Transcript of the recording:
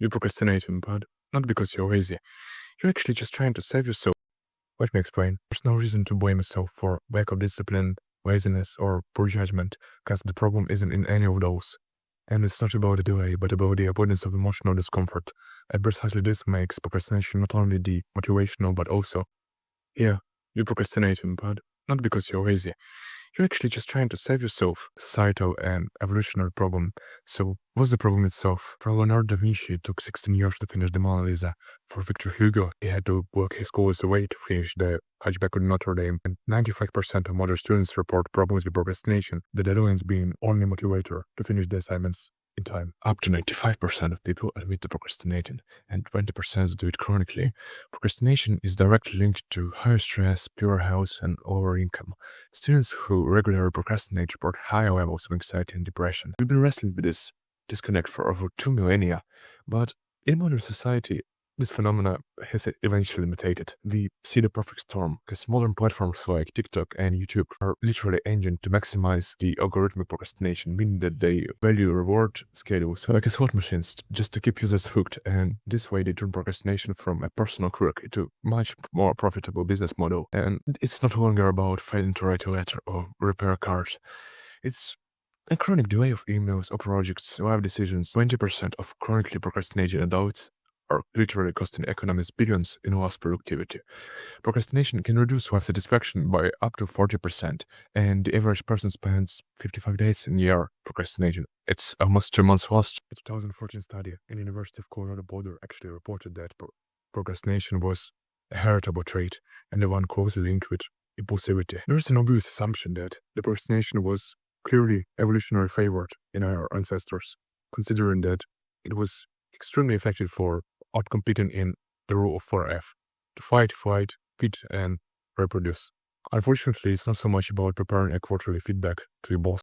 You're procrastinating, but not because you're lazy. You're actually just trying to save yourself. Let me explain. There's no reason to blame yourself for lack of discipline, laziness, or poor judgment, because the problem isn't in any of those. And it's not about the delay, but about the avoidance of emotional discomfort. And precisely this makes procrastination not only demotivational, but also, yeah, you're procrastinating, but not because you're lazy. You're actually just trying to save yourself. Societal and evolutionary problem. So, what's the problem itself? For Leonardo da Vinci, it took 16 years to finish the Mona Lisa. For Victor Hugo, he had to work his goals away to finish the Hunchback of Notre Dame. And 95% of modern students report problems with procrastination, the deadlines being only motivator to finish the assignments in time. Up to 95% of people admit to procrastinating, and 20% do it chronically. Procrastination is directly linked to higher stress, poor health, and lower income. Students who regularly procrastinate report higher levels of anxiety and depression. We've been wrestling with this disconnect for over 2 millennia, but in modern society, this phenomena has eventually mutated. We see the perfect storm, because modern platforms like TikTok and YouTube are literally engineered to maximize the algorithmic procrastination, meaning that they value reward schedules like slot machines just to keep users hooked, and this way they turn procrastination from a personal quirk into a much more profitable business model. And it's not longer about failing to write a letter or repair a car. It's a chronic delay of emails or projects, life decisions. 20% of chronically procrastinating adults are literally costing economies billions in lost productivity. Procrastination can reduce life satisfaction by up to 40%, and the average person spends 55 days in a year procrastinating. It's almost 2 months lost. A 2014 study in the University of Colorado Boulder actually reported that procrastination was a heritable trait and the one closely linked with impulsivity. There is an obvious assumption that the procrastination was clearly evolutionary favored in our ancestors, considering that it was extremely effective for outcompeting in the rule of 4F: to fight, flight, feed, and reproduce. Unfortunately, it's not so much about preparing a quarterly feedback to your boss